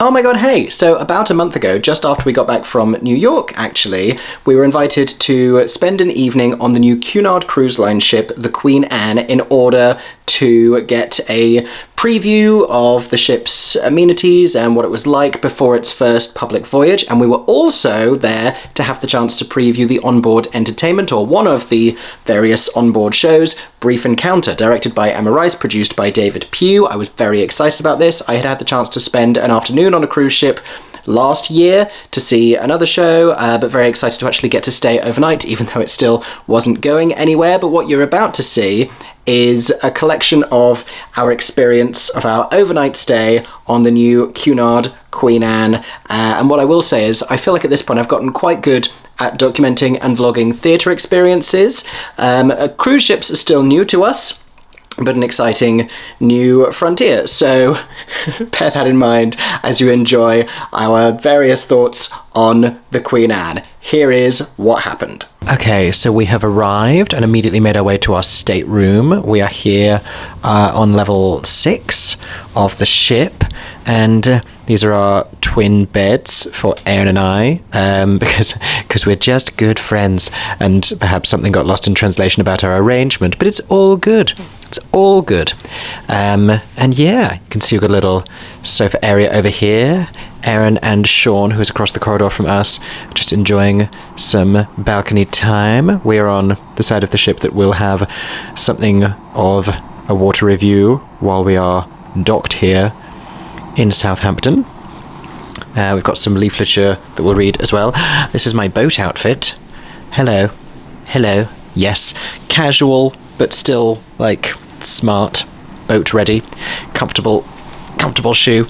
Oh my god, hey! So about a month ago, just after we got back from New York, actually, we were invited to spend an evening on the new Cunard Cruise Line ship, the Queen Anne, in order to get a preview of the ship's amenities and what it was like before its first public voyage. And we were also there to have the chance to preview the onboard entertainment, or one of the various onboard shows, Brief Encounter, directed by Emma Rice, produced by David Pugh. I was very excited about this. I had the chance to spend an afternoon on a cruise ship last year to see another show, but very excited to actually get to stay overnight, even though it still wasn't going anywhere. But what you're about to see is a collection of our experience of our overnight stay on the new Cunard Queen Anne. And what I will say is, I feel like at this point I've gotten quite good at documenting and vlogging theatre experiences. Cruise ships are still new to us, but an exciting new frontier. So bear that in mind as you enjoy our various thoughts on the Queen Anne. Here is what happened. Okay, so we have arrived and immediately made our way to our stateroom. We are here on level 6 of the ship, and these are our twin beds for Aaron and I, because we're just good friends, and perhaps something got lost in translation about our arrangement, but it's all good. It's all good. And yeah, you can see we've got a little sofa area over here. Aaron and Sean, who is across the corridor from us, just enjoying some balcony time. We're on the side of the ship that will have something of a water review while we are docked here in Southampton. We've got some leafleture that we'll read as well. This is my boat outfit. Hello. Hello. Yes. Casual, but still, like, smart. Boat ready. Comfortable shoe.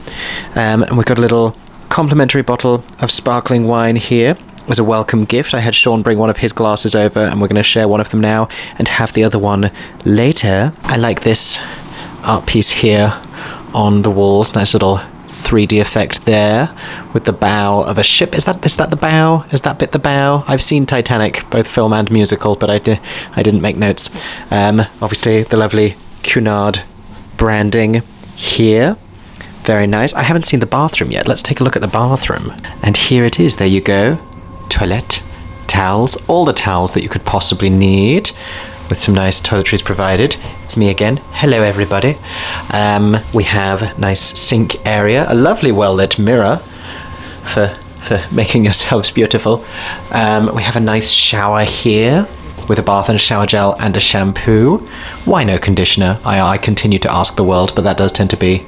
And we've got a little complimentary bottle of sparkling wine here as a welcome gift. I had Sean bring one of his glasses over, and we're going to share one of them now and have the other one later. I like this art piece here on the walls. Nice little 3D effect there with the bow of a ship. Is that the bow? Is that bit the bow? I've seen Titanic, both film and musical, but I didn't make notes. Obviously the lovely Cunard branding here. Very nice. I haven't seen the bathroom yet. Let's take a look at the bathroom. And here it is. There you go. Toilette, towels, all the towels that you could possibly need, with some nice toiletries provided. It's me again. Hello, everybody. We have nice sink area, a lovely well-lit mirror for making yourselves beautiful. We have a nice shower here with a bath and a shower gel and a shampoo. Why no conditioner? I continue to ask the world, but that does tend to be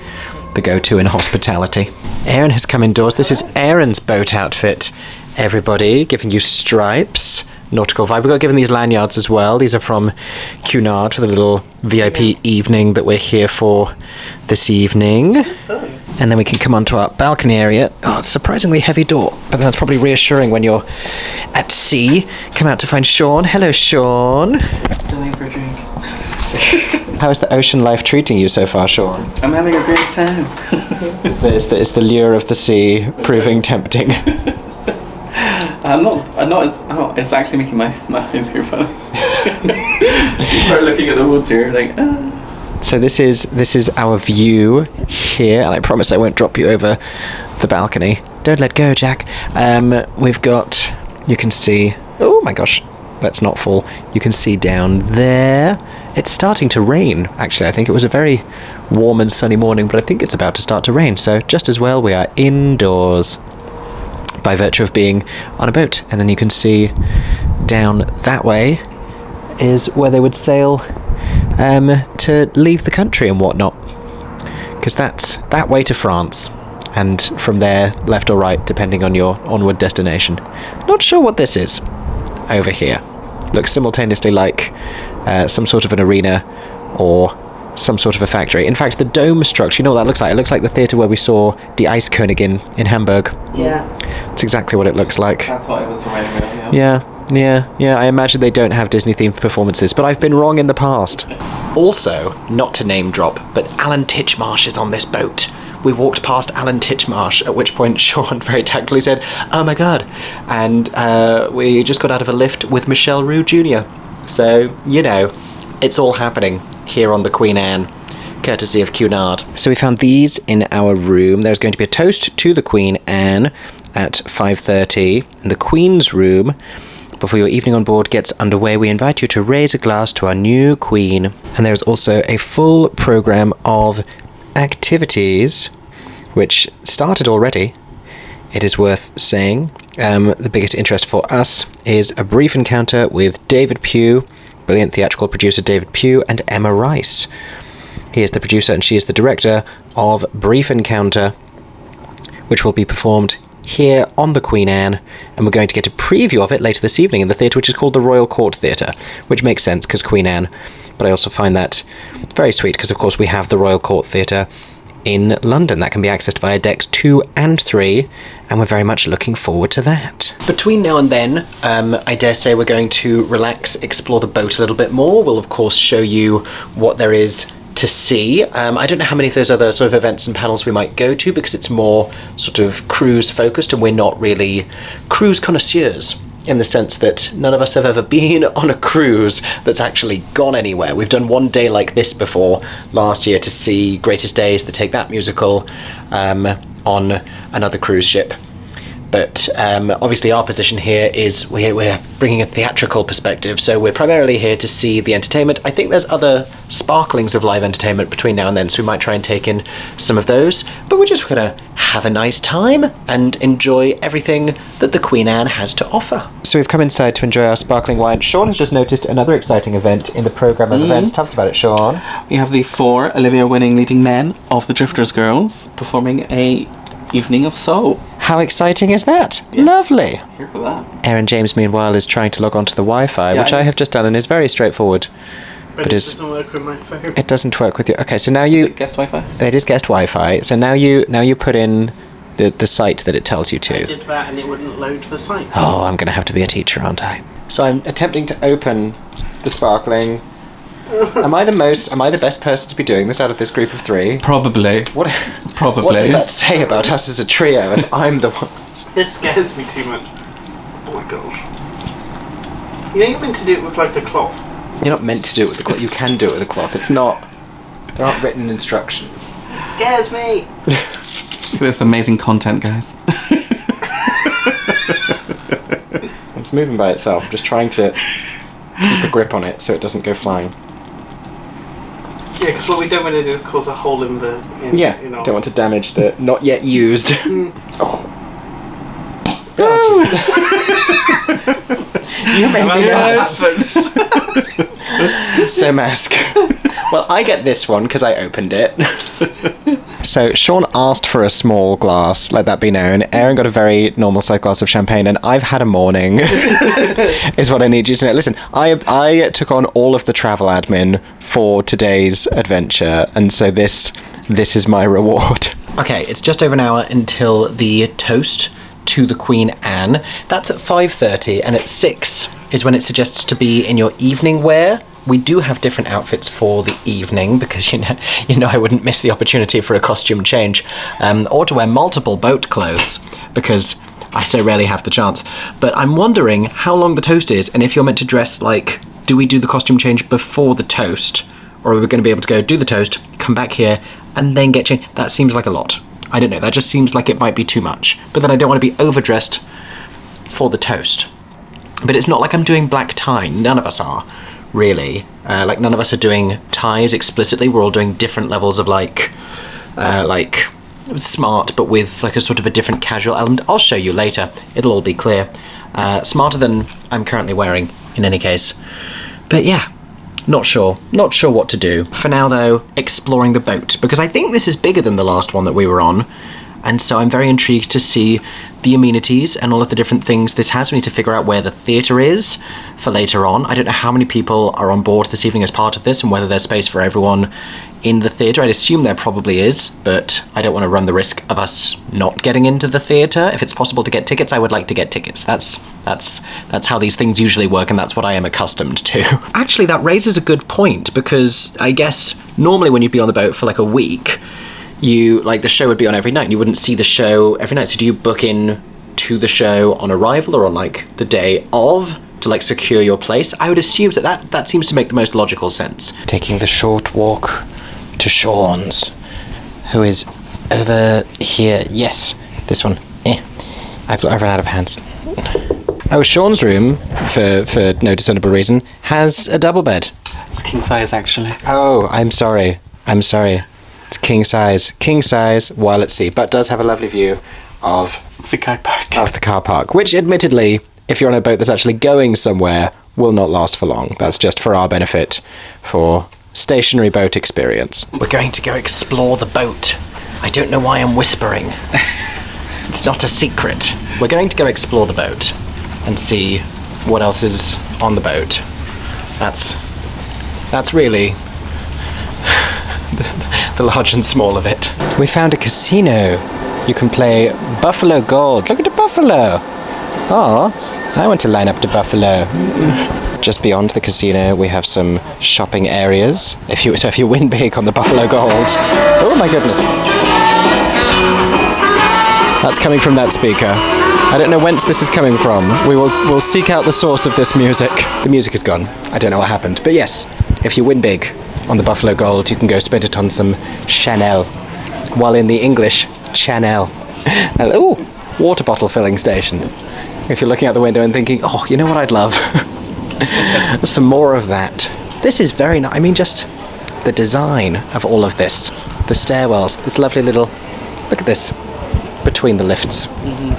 the go-to in hospitality. Aaron has come indoors. This is Aaron's boat outfit, everybody, giving you stripes. Nautical vibe. We got given these lanyards as well. These are from Cunard for the little VIP evening that we're here for this evening. And then we can come onto our balcony area. Oh, it's a surprisingly heavy door, but that's probably reassuring when you're at sea. Come out to find Sean. Hello, Sean. Still need for a drink. How is the ocean life treating you so far, Sean? I'm having a great time. Is the lure of the sea proving tempting? I'm not. Oh, it's actually making my eyes go funny. You start looking at the woods here, like. So this is our view here, and I promise I won't drop you over the balcony. Don't let go, Jack. We've got. You can see. Oh my gosh. Let's not fall. You can see down there. It's starting to rain. Actually, I think it was a very warm and sunny morning, but I think it's about to start to rain. So just as well, we are indoors, by virtue of being on a boat. And then you can see down that way is where they would sail to leave the country and whatnot, because that's that way to France, and from there left or right depending on your onward destination. Not sure what this is over here. Looks simultaneously like some sort of an arena or some sort of a factory. In fact, the dome structure, you know what that looks like? It looks like the theatre where we saw Die Eiskönigin in Hamburg. Yeah. It's exactly what it looks like. That's what it was reminding me of, yeah. Yeah. I imagine they don't have Disney-themed performances, but I've been wrong in the past. Also, not to name drop, but Alan Titchmarsh is on this boat. We walked past Alan Titchmarsh, at which point Sean very tactfully said, "Oh my god." And we just got out of a lift with Michelle Roux Jr. So, you know, it's all happening here on the Queen Anne. courtesy of Cunard. So we found these in our room. There's going to be a toast to the Queen Anne at 5:30 in the Queen's room. Before your evening on board gets underway, we invite you to raise a glass to our new Queen. And there's also a full programme of activities, which started already. It is worth saying. The biggest interest for us is a brief encounter with David Pugh, brilliant theatrical producer David Pugh, and Emma Rice. He is the producer and she is the director of Brief Encounter, which will be performed here on the Queen Anne, and we're going to get a preview of it later this evening in the theatre, which is called the Royal Court Theatre, which makes sense because Queen Anne, but I also find that very sweet because of course we have the Royal Court Theatre in London that can be accessed via decks 2 and 3, and we're very much looking forward to that. Between now and then, I dare say we're going to relax, explore the boat a little bit more. We'll of course show you what there is to see. I don't know how many of those other sort of events and panels we might go to because it's more sort of cruise focused and we're not really cruise connoisseurs in the sense that none of us have ever been on a cruise that's actually gone anywhere. We've done one day like this before last year to see Greatest Days, the Take That musical, on another cruise ship. But obviously our position here is we're bringing a theatrical perspective, so we're primarily here to see the entertainment. I think there's other sparklings of live entertainment between now and then, so we might try and take in some of those, but we're just going to have a nice time and enjoy everything that the Queen Anne has to offer. So we've come inside to enjoy our sparkling wine. Sean has just noticed another exciting event in the programme of events. Tell us about it, Sean. We have the 4 Olivia-winning leading men of the Drifters Girls performing a evening of soul. How exciting is that? Yeah. Lovely. Here for that. Aaron James, meanwhile, is trying to log onto the Wi-Fi, which I have just done and is very straightforward. But it doesn't work with my phone. It doesn't work with you. Okay, so now you... Is it guest Wi-Fi? It is guest Wi-Fi. So now you put in the site that it tells you to. I did that and it wouldn't load the site. Oh, I'm going to have to be a teacher, aren't I? So I'm attempting to open the sparkling... Am I the best person to be doing this out of this group of 3? Probably. Probably. What does that say about us as a trio if I'm the one? This scares me too much. Oh my god. You know you're meant to do it with like the cloth. You're not meant to do it with the cloth. You can do it with the cloth. It's not... There aren't written instructions. It scares me. Look at this amazing content, guys. It's moving by itself. I'm just trying to keep a grip on it so it doesn't go flying. Yeah, because what we don't want to do is cause a hole in the... Don't want to damage the not yet used. Oh. You made me laugh. So mask. Well, I get this one because I opened it. So Sean asked for a small glass, let that be known. Aaron got a very normal sized glass of champagne, and I've had a morning, is what I need you to know. Listen, I took on all of the travel admin for today's adventure, and so this is my reward. Okay, it's just over an hour until the toast to the Queen Anne. That's at 5:30, and at 6 is when it suggests to be in your evening wear. We do have different outfits for the evening because you know I wouldn't miss the opportunity for a costume change, or to wear multiple boat clothes because I so rarely have the chance. But I'm wondering how long the toast is, and if you're meant to dress like, do we do the costume change before the toast, or are we going to be able to go do the toast, come back here, and then get changed? That seems like a lot. I don't know. That just seems like it might be too much. But then I don't want to be overdressed for the toast. But it's not like I'm doing black tie. None of us are. Really, like none of us are doing ties explicitly. We're all doing different levels of like smart, but with like a sort of a different casual element. I'll show you later. It'll all be clear. Smarter than I'm currently wearing in any case. But yeah, not sure what to do. For now though, exploring the boat, because I think this is bigger than the last one that we were on. And so I'm very intrigued to see the amenities and all of the different things this has. We need to figure out where the theatre is for later on. I don't know how many people are on board this evening as part of this and whether there's space for everyone in the theatre. I'd assume there probably is, but I don't want to run the risk of us not getting into the theatre. If it's possible to get tickets, I would like to get tickets. That's how these things usually work, and that's what I am accustomed to. Actually, that raises a good point, because I guess normally when you'd be on the boat for like a week, the show would be on every night and you wouldn't see the show every night. So do you book in to the show on arrival or on like the day of to like secure your place? I would assume that seems to make the most logical sense. Taking the short walk to Sean's, who is over here. Yes, this one. I've run out of hands. Oh, Sean's room, for no discernible reason, has a double bed. It's king size, actually. Oh, I'm sorry. It's king size, while at sea, but does have a lovely view of the car park. Of the car park, which admittedly, if you're on a boat that's actually going somewhere, will not last for long. That's just for our benefit, for stationary boat experience. We're going to go explore the boat. I don't know why I'm whispering. It's not a secret. We're going to go explore the boat and see what else is on the boat. That's really the large and small of it. We found a casino. You can play Buffalo Gold. Look at the buffalo. Oh, I want to line up to Buffalo. Just beyond the casino, we have some shopping areas. If you win big on the Buffalo Gold. Oh my goodness. That's coming from that speaker. I don't know whence this is coming from. We'll seek out the source of this music. The music is gone. I don't know what happened. But yes, if you win big on the Buffalo Gold, you can go spend it on some Chanel. While in the English, Chanel. Oh, water bottle filling station. If you're looking out the window and thinking, oh, you know what I'd love? Some more of that. This is very nice. I mean, just the design of all of this. The stairwells, this lovely little... Look at this. Between the lifts.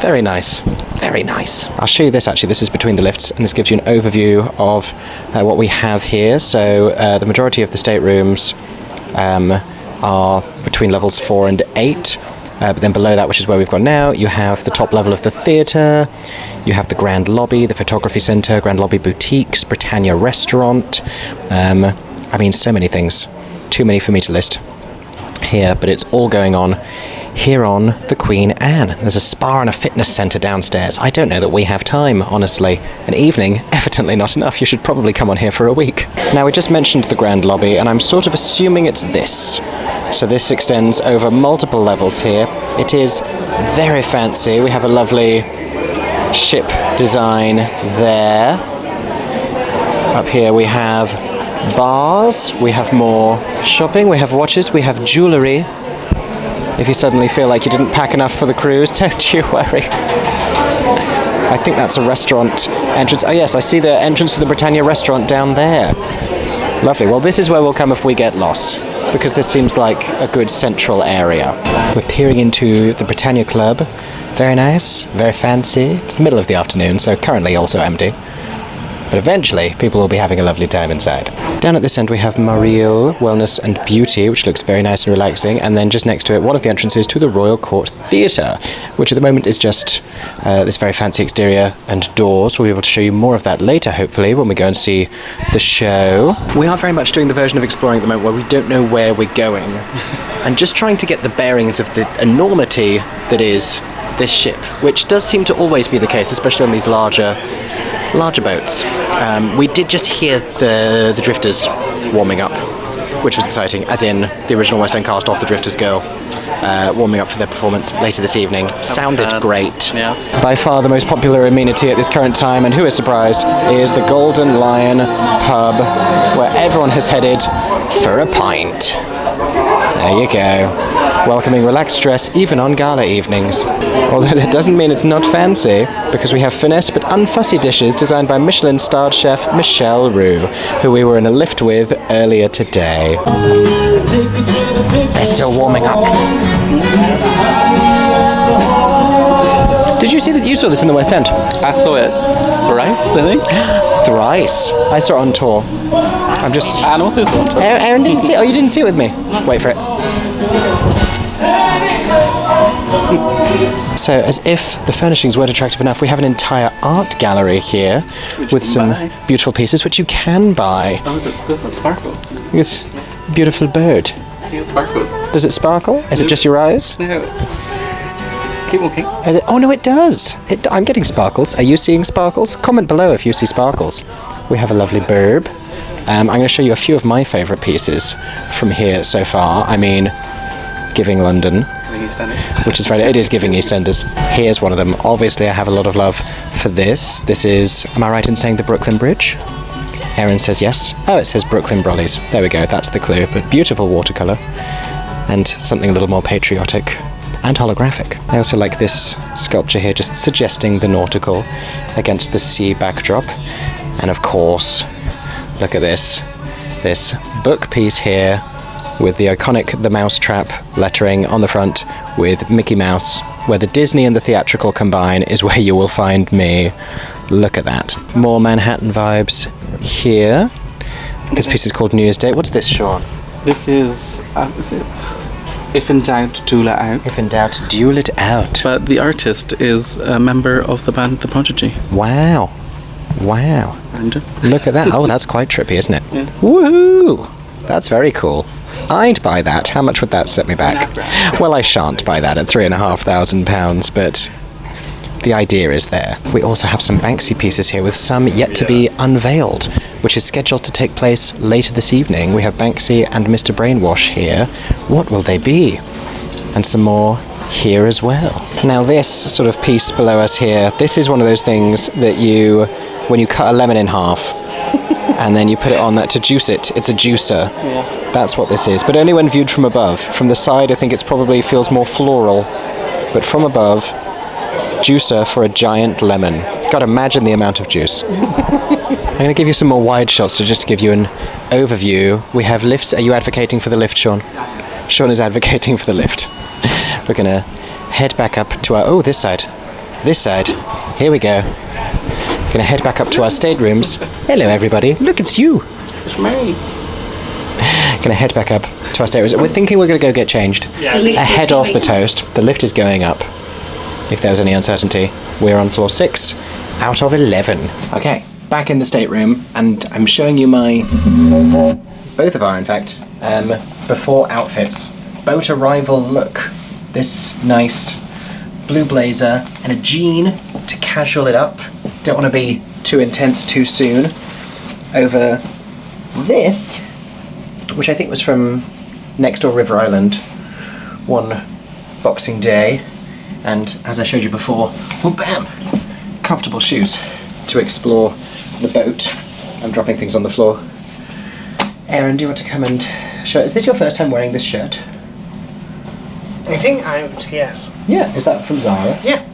Very nice. Very nice. I'll show you this actually. This is between the lifts, and this gives you an overview of what we have here. So the majority of the staterooms are between levels 4 and 8. But then below that, which is where we've gone now, you have the top level of the theatre, you have the Grand Lobby, the Photography Centre, Grand Lobby Boutiques, Britannia Restaurant. I mean, so many things. Too many for me to list here, but it's all going on here on the Queen Anne. There's a spa and a fitness centre downstairs. I don't know that we have time, honestly. An evening, evidently not enough. You should probably come on here for a week. Now, we just mentioned the Grand Lobby, and I'm sort of assuming it's this. So this extends over multiple levels here. It is very fancy. We have a lovely ship design there. Up here we have bars, we have more shopping, we have watches, we have jewellery. If you suddenly feel like you didn't pack enough for the cruise, don't you worry. I think that's a restaurant entrance. Oh yes, I see the entrance to the Britannia restaurant down there. Lovely. Well, this is where we'll come if we get lost, because this seems like a good central area. We're peering into the Britannia Club. Very nice, very fancy. It's the middle of the afternoon, so currently also empty. But eventually, people will be having a lovely time inside. Down at this end, we have Mariel Wellness and Beauty, which looks very nice and relaxing. And then just next to it, one of the entrances to the Royal Court Theatre, which at the moment is just this very fancy exterior and doors. We'll be able to show you more of that later, hopefully, when we go and see the show. We are very much doing the version of exploring at the moment where we don't know where we're going. And just trying to get the bearings of the enormity that is this ship, which does seem to always be the case, especially on these larger boats. We did just hear the Drifters warming up, which was exciting, as in the original West End cast of the Drifters Girl warming up for their performance later this evening. Sounded great. Yeah. By far the most popular amenity at this current time, and who is surprised, is the Golden Lion pub, where everyone has headed for a pint. There you go. Welcoming relaxed stress even on gala evenings. Although that doesn't mean it's not fancy, because we have finessed but unfussy dishes designed by Michelin-starred chef Michelle Roux, who we were in a lift with earlier today. They're still warming up. Did you see that? You saw this in the West End? I saw it thrice, I think. Thrice? I saw it on tour. I'm just... And also saw it on tour. Aaron didn't see it? Oh, you didn't see it with me? Wait for it. So, as if the furnishings weren't attractive enough, we have an entire art gallery here with some beautiful pieces which you can buy. Oh, does it sparkle? This beautiful bird. I think it sparkles. Does it sparkle? Is it just your eyes? No. Keep walking. Oh no, it does. I'm getting sparkles. Are you seeing sparkles? Comment below if you see sparkles. We have a lovely burb. I'm going to show you a few of my favourite pieces from here so far. I mean, giving London. Which is very, it is giving EastEnders. Here's one of them. Obviously, I have a lot of love for this. This is, am I right in saying the Brooklyn Bridge? Erin says yes. Oh, it says Brooklyn Brollies. There we go, that's the clue. But beautiful watercolour. And something a little more patriotic and holographic. I also like this sculpture here, just suggesting the nautical against the sea backdrop. And of course, look at this book piece here with the iconic The Mousetrap lettering on the front with Mickey Mouse. Where the Disney and the theatrical combine is where you will find me. Look at that. More Manhattan vibes here. This piece is called New Year's Day. What's this, Sean? This is If in Doubt, Duel It Out. If in doubt, duel it out. But the artist is a member of the band The Prodigy. Wow. Wow. And Look at that. Oh, that's quite trippy, isn't it? Yeah. Woohoo! That's very cool. I'd buy that. How much would that set me back? Well, I shan't buy that at £3,500, but the idea is there. We also have some Banksy pieces here with some yet to be unveiled, which is scheduled to take place later this evening. We have Banksy and Mr. Brainwash here. What will they be? And some more here as well. Now this sort of piece below us here, this is one of those things that you, when you cut a lemon in half, and then you put it on that to juice it. It's a juicer. Yeah. That's what this is. But only when viewed from above. From the side, I think it's probably feels more floral. But from above, juicer for a giant lemon. Gotta imagine the amount of juice. I'm going to give you some more wide shots to just give you an overview. We have lifts. Are you advocating for the lift, Sean? Sean is advocating for the lift. We're going to head back up to our... Oh, this side. This side. Here we go. We're going to head back up to our staterooms. Hello, everybody. Look, it's you. It's me. Going to head back up to our staterooms. We're thinking we're going to go get changed. Ahead of the toast. The lift is going up. If there was any uncertainty. We're on floor 6 out of 11. Okay, back in the stateroom, and I'm showing you my... both of our, in fact, before outfits. Boat arrival look. This nice blue blazer and a jean to casual it up. Don't want to be too intense too soon. Over this, which I think was from next door River Island, one Boxing Day. And as I showed you before, oh bam, comfortable shoes to explore the boat. I'm dropping things on the floor. Erin, do you want to come and show? Is this your first time wearing this shirt? I think yes. Yeah, is that from Zara? Yeah.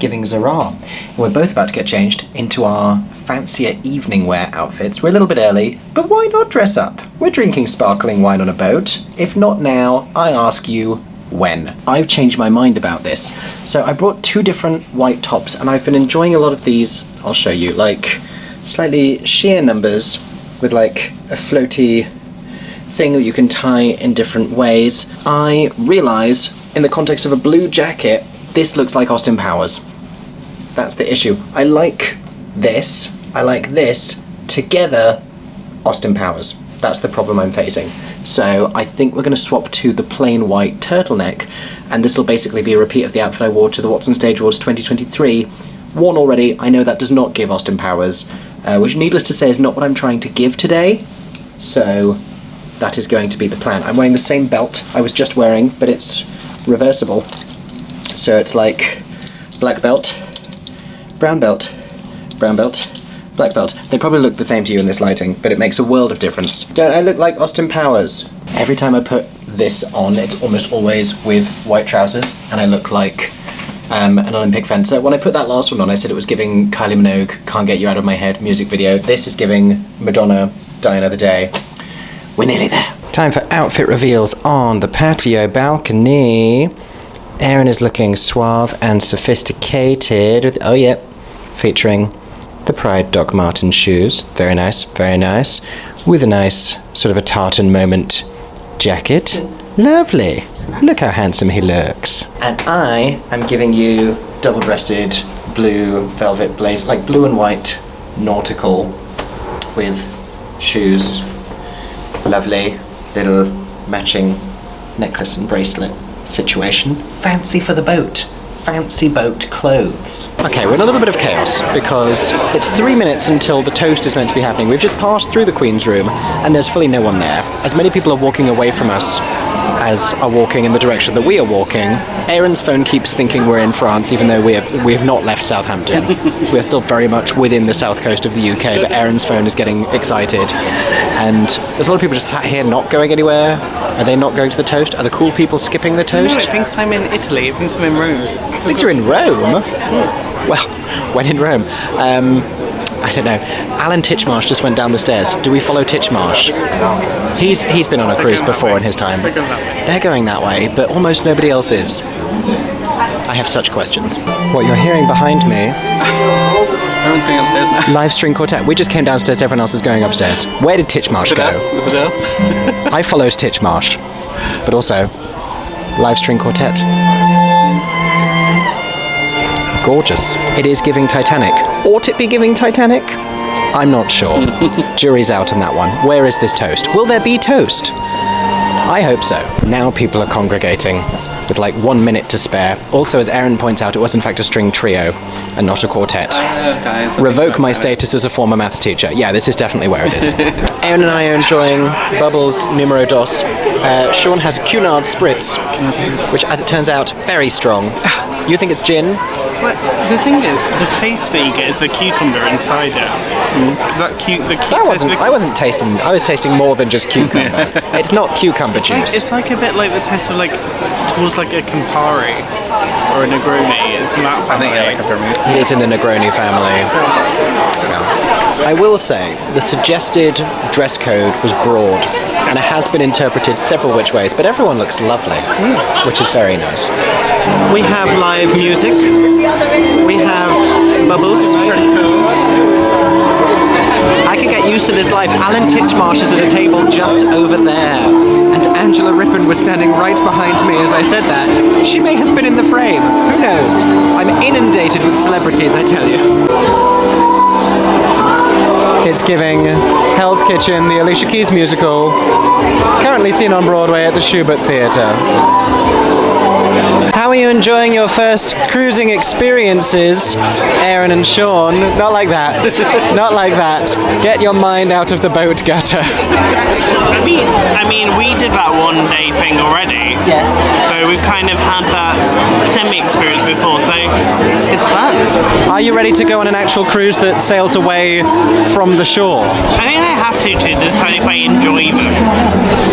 Giving Zara. We're both about to get changed into our fancier evening wear outfits. We're a little bit early, but why not dress up? We're drinking sparkling wine on a boat. If not now, I ask you, when? I've changed my mind about this. So I brought 2 different white tops, and I've been enjoying a lot of these. I'll show you, like slightly sheer numbers with like a floaty thing that you can tie in different ways. I realise, in the context of a blue jacket, this looks like Austin Powers. That's the issue. I like this together, Austin Powers. That's the problem I'm facing. So I think we're going to swap to the plain white turtleneck, and this will basically be a repeat of the outfit I wore to the Watson Stage Awards 2023. Worn already, I know that does not give Austin Powers, which needless to say is not what I'm trying to give today. So that is going to be the plan. I'm wearing the same belt I was just wearing, but it's reversible. So it's like black belt, brown belt, brown belt, black belt. They probably look the same to you in this lighting, but it makes a world of difference. Don't I look like Austin Powers? Every time I put this on, it's almost always with white trousers, and I look like an Olympic fencer. When I put that last one on, I said it was giving Kylie Minogue Can't Get You Out of My Head music video. This is giving Madonna Die Another Day. We're nearly there. Time for outfit reveals on the patio balcony. Erin is looking suave and sophisticated with, oh yeah, featuring the Pride Doc Martens shoes. Very nice, very nice. With a nice sort of a tartan moment jacket. Lovely. Look how handsome he looks. And I am giving you double-breasted blue velvet blazer, like blue and white nautical with shoes. Lovely little matching necklace and bracelet situation. Fancy for the boat. Fancy boat clothes. Okay, we're in a little bit of chaos because it's 3 minutes until the toast is meant to be happening. We've just passed through the Queen's room and there's fully no one there. As many people are walking away from us as are walking in the direction that we are walking. Aaron's phone keeps thinking we're in France, even though we have not left Southampton. We are still very much within the south coast of the UK, but Aaron's phone is getting excited. And there's a lot of people just sat here not going anywhere. Are they not going to the toast? Are the cool people skipping the toast? No, it thinks I'm in Italy. It thinks I'm in Rome. Thinks you're in Rome? Well, when in Rome. I don't know. Alan Titchmarsh just went down the stairs. Do we follow Titchmarsh? He's been on a cruise before in his time. They're going that way, but almost nobody else is. I have such questions. What you're hearing behind me... Everyone's going upstairs now. Live string quartet. We just came downstairs, everyone else is going upstairs. Where did Titchmarsh go? Is it us? I followed Titchmarsh. But also, live string quartet. Gorgeous. It is giving Titanic. Ought it be giving Titanic? I'm not sure. Jury's out on that one. Where is this toast? Will there be toast? I hope so. Now people are congregating with like 1 minute to spare. Also, as Aaron points out, it was in fact a string trio and not a quartet. Guys, Revoke my status as a former maths teacher. Yeah, this is definitely where it is. Aaron and I are enjoying Bubbles numero dos. Sean has Cunard Spritz, which, as it turns out, very strong. You think it's gin? Well, the thing is, the taste that you get is the cucumber inside it. Because I wasn't tasting. I was tasting more than just cucumber. It's not cucumber juice. It's like a bit like the taste of towards like a Campari or a Negroni. It's in that family. I think, like a vermouth. It is in the Negroni family. I will say, the suggested dress code was broad, and it has been interpreted several which ways, but everyone looks lovely, which is very nice. We have live music. We have Bubbles. I could get used to this life. Alan Titchmarsh is at a table just over there. And Angela Rippon was standing right behind me as I said that. She may have been in the frame. Who knows? I'm inundated with celebrities, I tell you. It's giving Hell's Kitchen, the Alicia Keys musical, currently seen on Broadway at the Schubert Theatre. How are you enjoying your first cruising experiences, Aaron and Sean? Not like that. Not like that. Get your mind out of the boat gutter. I mean, we did that 1 day thing already. Yes. So we've kind of had that semi-experience before, so it's fun. Are you ready to go on an actual cruise that sails away from the shore? I think I have to decide if I enjoy them.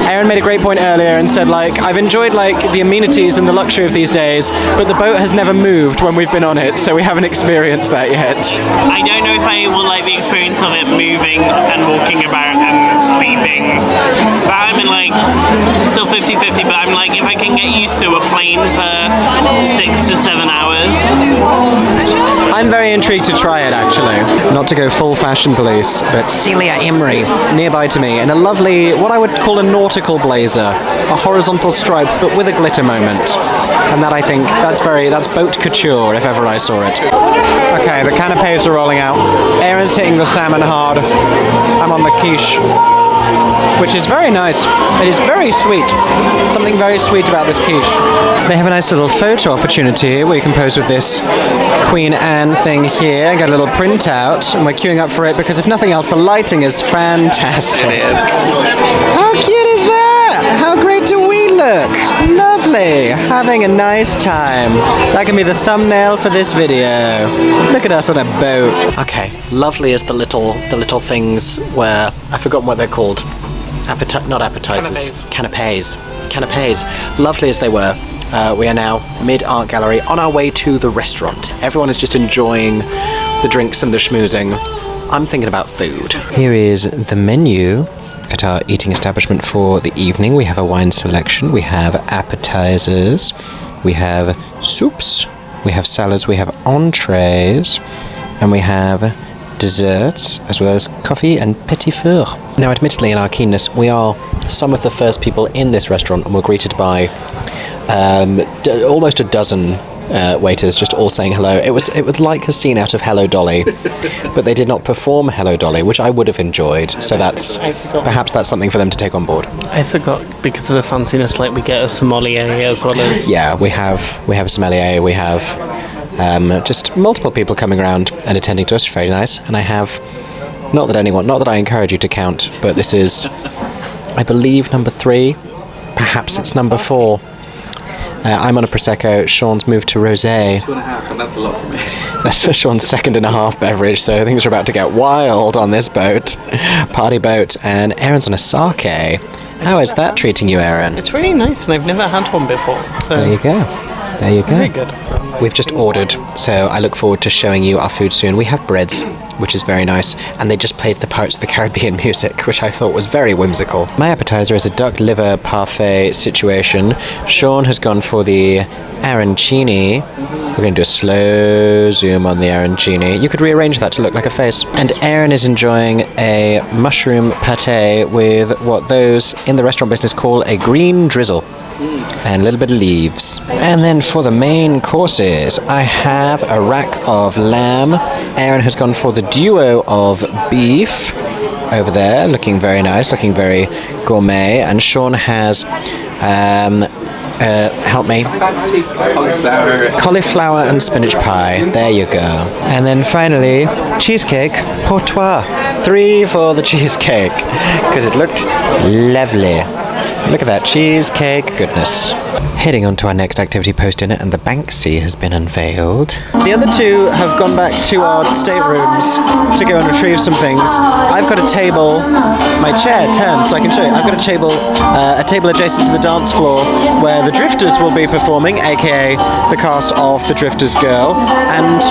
Aaron made a great point earlier and said, I've enjoyed, the amenities and the luxury of these days, but the boat has never moved when we've been on it, so we haven't experienced that yet. I don't know if I will like the experience of it moving and walking about and sleeping. But I'm in still 50-50, but I'm if I can get used to a plane for 6 to 7 hours. I'm very intrigued to try it, actually. Not to go full fashion police, but Celia Imrie, nearby to me, in a lovely, what I would call a nautical blazer, a horizontal stripe, but with a glitter moment. And that, I think, that's boat couture, if ever I saw it. Okay, the canapes are rolling out. Aaron's hitting the salmon hard. I'm on the quiche, which is very nice. It is very sweet. Something very sweet about this quiche. They have a nice little photo opportunity here where you can pose with this Queen Anne thing here and get a little printout, and we're queuing up for it because if nothing else, the lighting is fantastic. It is. How cute is that? How great do we look? Lovely. Having a nice time. That can be the thumbnail for this video. Look at us on a boat. Okay, lovely as the little things where I forgot what they're called. Not appetizers. Canapes. Lovely as they were. We are now mid-art gallery on our way to the restaurant. Everyone is just enjoying the drinks and the schmoozing. I'm thinking about food. Here is the menu at our eating establishment for the evening. We have a wine selection, we have appetizers, we have soups, we have salads, we have entrees, and we have desserts, as well as coffee and petit four. Now, admittedly, in our keenness, we are some of the first people in this restaurant, and we're greeted by almost a dozen waiters just all saying hello. It was like a scene out of Hello Dolly, but they did not perform Hello Dolly, which I would have enjoyed. So perhaps that's something for them to take on board. I forgot, because of the fanciness, we get a sommelier as well as... Yeah, we have a sommelier, we have just multiple people coming around and attending to us. Very nice. And I have, not that I encourage you to count, but this is, I believe, number 3 Perhaps it's number 4. I'm on a Prosecco. Sean's moved to Rosé. 2.5, and that's a lot for me. That's Sean's 2.5 beverage, so things are about to get wild on this boat. Party boat. And Erin's on a sake. How is that treating you, Erin? It's really nice, and I've never had one before. So There you go. There you go. very good. We've just ordered, so I look forward to showing you our food soon. We have breads, which is very nice, and they just played the Pirates of the Caribbean music, which I thought was very whimsical. My appetizer is a duck liver parfait situation. Sean has gone for the arancini. We're going to do a slow zoom on the arancini. You could rearrange that to look like a face. And Erin is enjoying a mushroom pate with what those in the restaurant business call a green drizzle. And a little bit of leaves. And then for the main courses, I have a rack of lamb. Erin has gone for the duo of beef over there, looking very nice, looking very gourmet. And Sean has, help me, Fancy cauliflower and spinach pie. There you go. And then finally, cheesecake pour toi. 3 for the cheesecake, because it looked lovely. Look at that cheesecake goodness. Heading on to our next activity post-dinner, and the Banksy has been unveiled. The other 2 have gone back to our staterooms to go and retrieve some things. I've got a table, my chair turned so I can show you. I've got a table adjacent to the dance floor where the Drifters will be performing, aka the cast of The Drifters Girl, and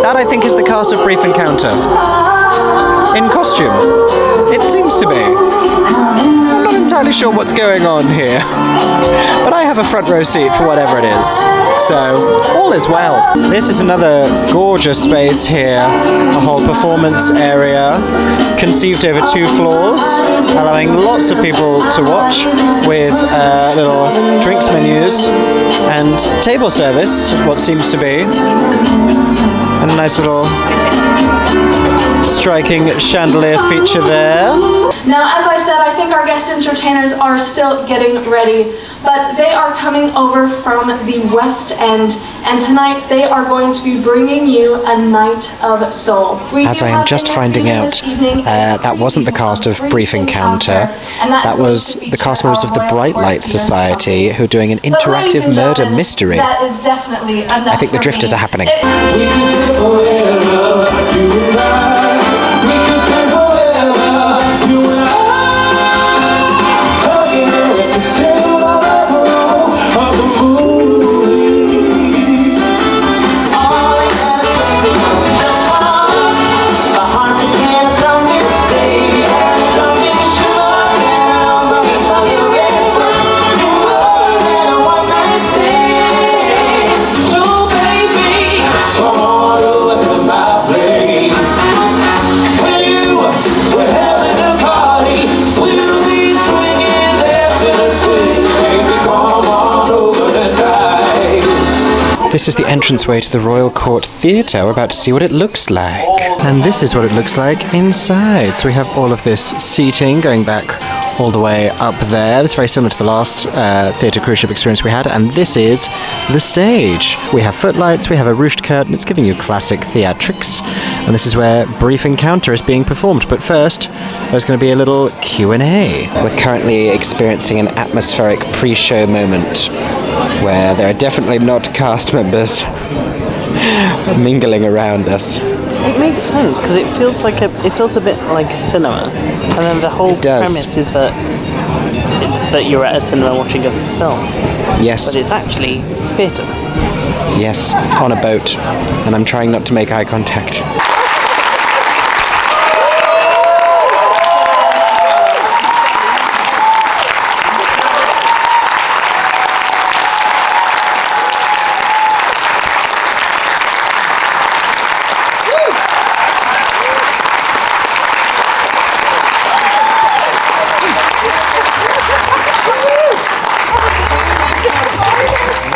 that I think is the cast of Brief Encounter. In costume. It seems to be. I'm not entirely sure what's going on here, but I have a front row seat for whatever it is, so all is well. This is another gorgeous space here, a whole performance area conceived over 2 floors, allowing lots of people to watch with little drinks menus and table service, what seems to be, and a nice little striking chandelier feature there. Now, as I said, I think our guest entertainers are still getting ready, but they are coming over from the West End, and tonight they are going to be bringing you a night of soul. As I am just finding out, that wasn't the cast of Brief Encounter. That was the cast members of the Bright Light Society who are doing an interactive murder mystery. That is definitely enough. I think the Drifters are happening. This is the entranceway to the Royal Court Theatre. We're about to see what it looks like. And this is what it looks like inside. So we have all of this seating going back all the way up there. This is very similar to the last theatre cruise ship experience we had. And this is the stage. We have footlights, we have a ruched curtain. It's giving you classic theatrics. And this is where Brief Encounter is being performed. But first, there's going to be a little Q&A. We're currently experiencing an atmospheric pre-show moment where there are definitely not cast members mingling around us. It makes sense because it feels a bit like cinema, and then the whole premise is that it's that you're at a cinema watching a film. Yes. But it's actually theatre. Yes, on a boat, and I'm trying not to make eye contact.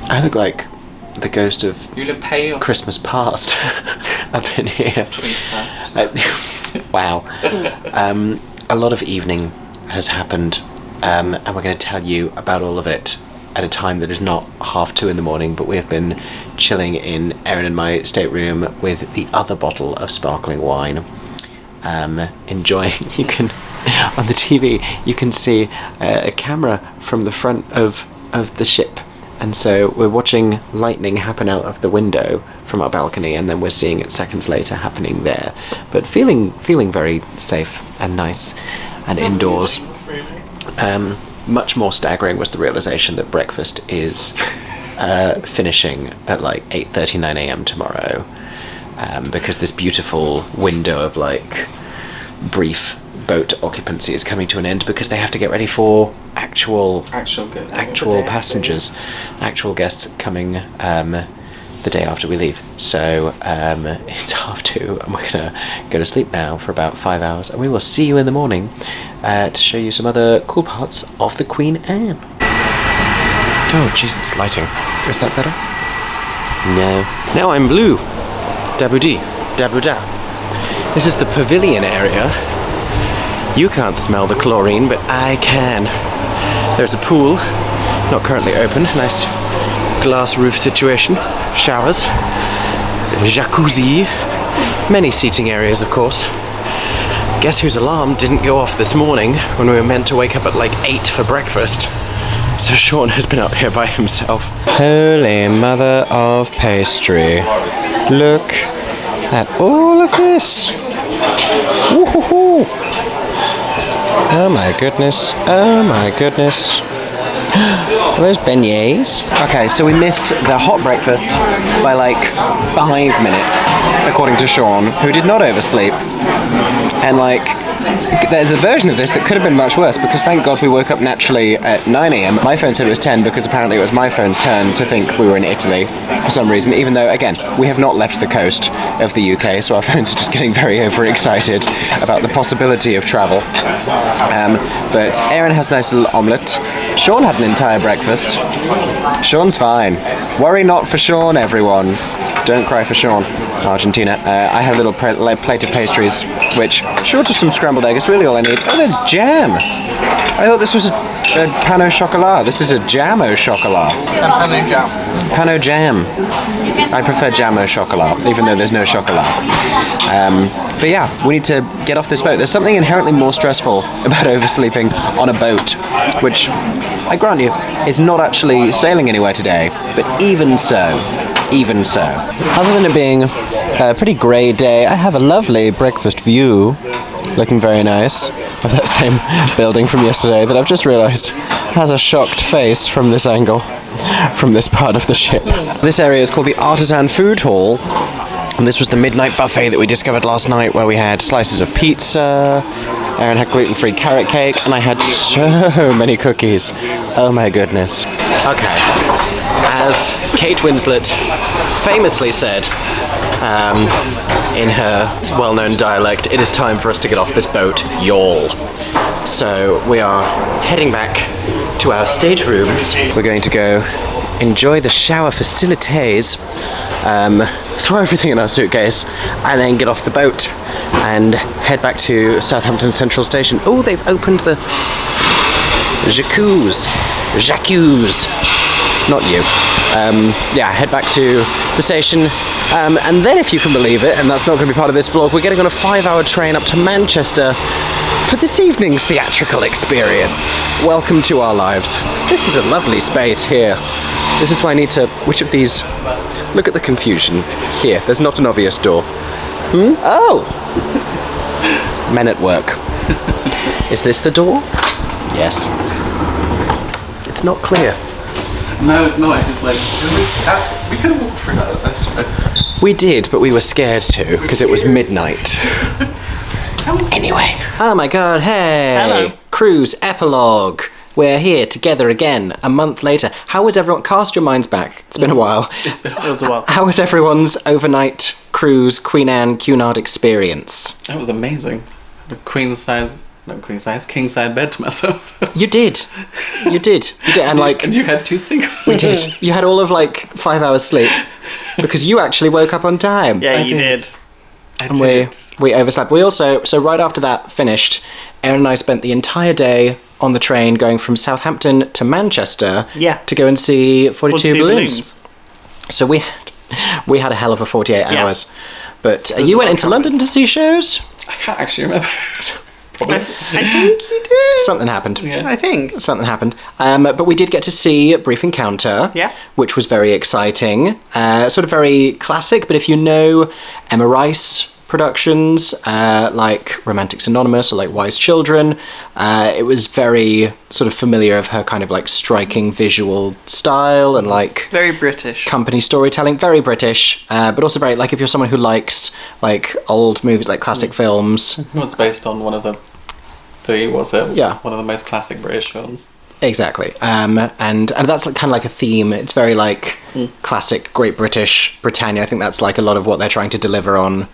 I look like the ghost of Christmas past up in here. Wow. A lot of evening has happened, and we're going to tell you about all of it at a time that is not 2:30 in the morning, but we have been chilling in Erin and my stateroom with the other bottle of sparkling wine. Enjoying, you can on the TV, you can see a camera from the front of the ship. And so we're watching lightning happen out of the window from our balcony, and then we're seeing it seconds later happening there. But feeling very safe and nice and indoors. Much more staggering was the realization that breakfast is finishing at like 8:30, 9 a.m. tomorrow, because this beautiful window of like brief boat occupancy is coming to an end because they have to get ready for actual passengers, actual guests coming the day after we leave. So it's 2:30 and we're gonna go to sleep now for about 5 hours, and we will see you in the morning to show you some other cool parts of the Queen Anne. Oh Jesus, lighting. Is that better? No. Now I'm blue. Daboo-dee, daboo-da. This is the pavilion area. You can't smell the chlorine, but I can. There's a pool, not currently open. Nice glass roof situation. Showers. Jacuzzi. Many seating areas, of course. Guess whose alarm didn't go off this morning when we were meant to wake up at like 8 for breakfast? So Sean has been up here by himself. Holy mother of pastry. Look at all of this. Woo-hoo-hoo. Oh my goodness, oh my goodness. Are those beignets? Okay, so we missed the hot breakfast by like 5 minutes, according to Sean, who did not oversleep. And like, there's a version of this that could have been much worse, because thank God we woke up naturally at 9 a.m. My phone said it was 10 because apparently it was my phone's turn to think we were in Italy for some reason, even though, again, we have not left the coast of the UK, so our phones are just getting very overexcited about the possibility of travel. But Erin has a nice little omelette. Sean had an entire breakfast. Sean's fine. Worry not for Sean, everyone. Don't cry for Sean, Argentina. I have a little plate of pastries, which, short of some scrambled egg, is really all I need. Oh, there's jam! I thought this was a pan au chocolat. This is a jam au chocolat. Pan jam. Pan au jam. I prefer jam au chocolat, even though there's no chocolat. But yeah, we need to get off this boat. There's something inherently more stressful about oversleeping on a boat, which, I grant you, is not actually sailing anywhere today, but even so. Other than it being a pretty grey day, I have a lovely breakfast view, looking very nice, of that same building from yesterday that I've just realised has a shocked face from this angle, from this part of the ship. This area is called the Artisan Food Hall, and this was the midnight buffet that we discovered last night, where we had slices of pizza, Erin had gluten-free carrot cake, and I had so many cookies. Oh my goodness. Okay. As Kate Winslet famously said in her well-known dialect, it is time for us to get off this boat, y'all. So we are heading back to our staterooms. We're going to go enjoy the shower facilities, throw everything in our suitcase, and then get off the boat and head back to Southampton Central Station. Oh, they've opened the jacuzzi. Not you. Yeah, head back to the station. And then, if you can believe it, and that's not going to be part of this vlog, we're getting on a 5-hour train up to Manchester for this evening's theatrical experience. Welcome to our lives. This is a lovely space here. This is why I need to... Which of these... Look at the confusion. Here, there's not an obvious door. Oh! Men at work. Is this the door? Yes. It's not clear. No, it's not. Just like we could have walked through that. That's right. We did, but we were scared to because it was midnight. Anyway. Oh my God! Hey. Hello. Cruise epilogue. We're here together again a month later. How was everyone? Cast your minds back. It's been a while. It was a while. How was everyone's overnight cruise Queen Anne Cunard experience? That was amazing. The king side bed to myself. You did, and like, and you had 2 singles. we did. You had all of like 5 hours sleep because you actually woke up on time. Yeah, you did. And we overslept. We also, so right after that finished, Erin and I spent the entire day on the train going from Southampton to Manchester to go and see 42 balloons. So we had a hell of a 48 hours. But you went into London to see shows? I can't actually remember. Probably. I think you did. Something happened. Yeah. I think. Something happened. But we did get to see Brief Encounter, Yeah. which was very exciting. Sort of very classic, but if you know Emma Rice productions, like Romantics Anonymous or like Wise Children, it was very sort of familiar of her kind of like striking visual style and like Very British. company storytelling, very British, but also very like if you're someone who likes like old movies, like classic films. Well, it's based on one of the what's it? Yeah. One of the most classic British films. Exactly, and that's like, kind of like a theme. It's very like classic Great British Britannia. I think that's like a lot of what they're trying to deliver on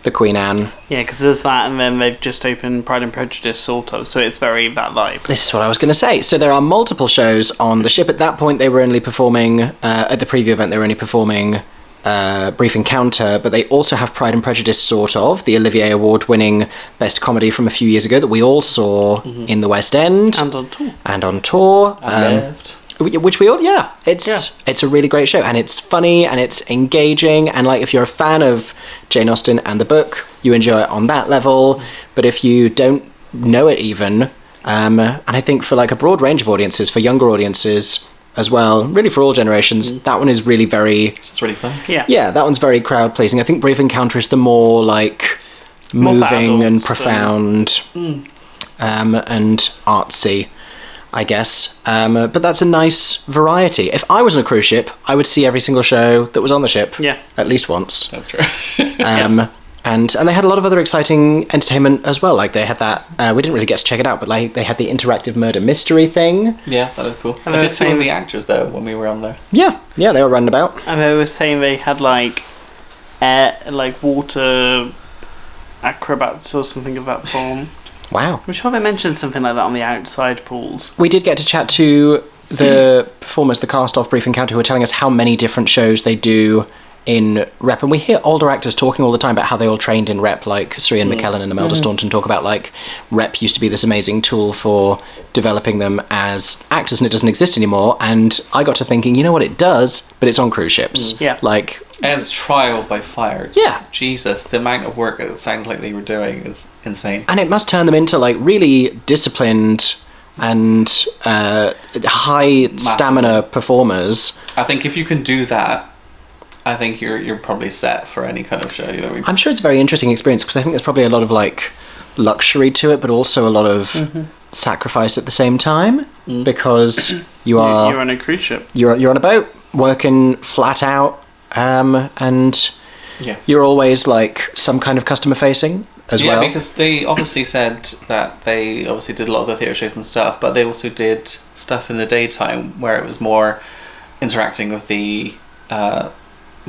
the Queen Anne. Yeah, because there's that, and then they've just opened Pride and Prejudice, sort of. So it's very that vibe. This is what I was going to say. So there are multiple shows on the ship. At that point, they were only performing at the preview event. They were only performing Brief Encounter, but they also have Pride and Prejudice, sort of, the Olivier Award-winning Best Comedy from a few years ago that we all saw in the West End. And on tour. Which we all, it's a really great show, and it's funny, and it's engaging, and like if you're a fan of Jane Austen and the book, you enjoy it on that level, but if you don't know it even, and I think for like a broad range of audiences, for younger audiences as well, really for all generations, that one is really very... It's really fun. Yeah. that one's very crowd-pleasing. I think Brief Encounter is the more like moving and profound and artsy, I guess. But that's a nice variety. If I was on a cruise ship, I would see every single show that was on the ship. Yeah. At least once. That's true. And they had a lot of other exciting entertainment as well. Like they had that, we didn't really get to check it out, but like they had the interactive murder mystery thing. Yeah, that was cool. And I they did were see saying- the actors though when we were on there. Yeah, they were running about. And they were saying they had like air, like water acrobats or something of that form. Wow. I'm sure they mentioned something like that on the outside pools. We did get to chat to the performers, the cast of Brief Encounter, who were telling us how many different shows they do in rep, and we hear older actors talking all the time about how they all trained in rep, like Srian McKellen and Imelda Staunton talk about like rep used to be this amazing tool for developing them as actors, and it doesn't exist anymore. And I got to thinking, you know what, it does, but it's on cruise ships. Yeah. Like, And it's trial by fire. Yeah. Jesus, the amount of work it sounds like they were doing is insane. and it must turn them into like really disciplined and high stamina performers. I think if you can do that, I think you're probably set for any kind of show. You know what I mean? I'm sure it's a very interesting experience because I think there's probably a lot of like luxury to it, but also a lot of sacrifice at the same time because you're on a cruise ship. you're on a boat working flat out, and Yeah. you're always like some kind of customer facing as Yeah, well. because they obviously said that they obviously did a lot of the theatre shows and stuff, but they also did stuff in the daytime where it was more interacting with the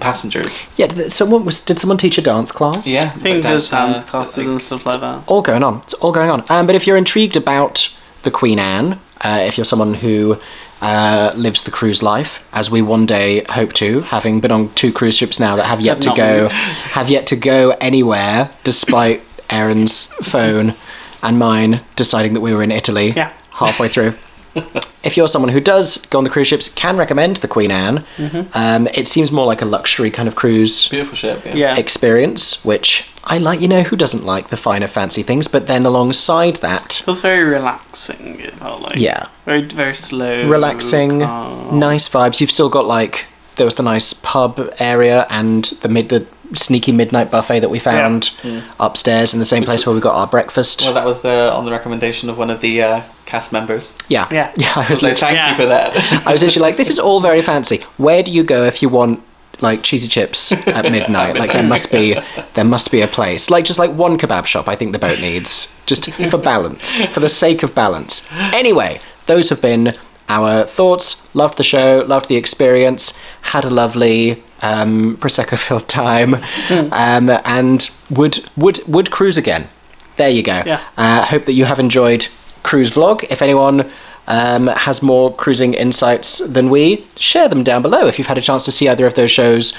passengers. Yeah, did someone teach a dance class? Yeah, I think there's dance like, classes and stuff like that. All going on. It's all going on. But if you're intrigued about the Queen Anne, if you're someone who lives the cruise life, as we one day hope to, having been on 2 cruise ships now that have yet to go anywhere, despite Aaron's phone and mine deciding that we were in Italy halfway through. If you're someone who does go on the cruise ships, can recommend the Queen Anne. It seems more like a luxury kind of cruise Beautiful ship. Yeah. experience, which I like. You know, who doesn't like the finer fancy things? But then alongside that, It was very relaxing. It felt like very very slow, relaxing, calm. nice vibes. You've still got like there was the nice pub area and the sneaky midnight buffet that we found upstairs in the same place where we got our breakfast. Well, that was on the recommendation of one of the cast members. Yeah. I was So like, thank you for that. I was literally like, this is all very fancy. Where do you go if you want like cheesy chips at midnight? Like there must be a place. Like just like one kebab shop I think the boat needs. Just for balance. For the sake of balance. Anyway, those have been our thoughts. Loved the show, loved the experience, had a lovely Prosecco filled time, and would cruise again. There you go. Hope that you have enjoyed Cruise Vlog. If anyone has more cruising insights than we, share them down below. If you've had a chance to see either of those shows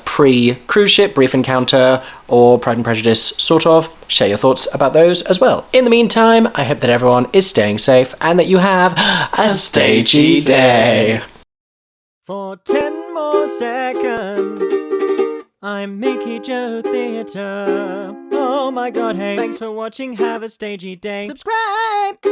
pre-cruise ship, Brief Encounter, or Pride and Prejudice, sort of, share your thoughts about those as well. In the meantime, I hope that everyone is staying safe and that you have a stagey day. For 10 more seconds, I'm MickeyJoTheatre. Oh my god, hey. Thanks for watching, have a stagey day. Subscribe!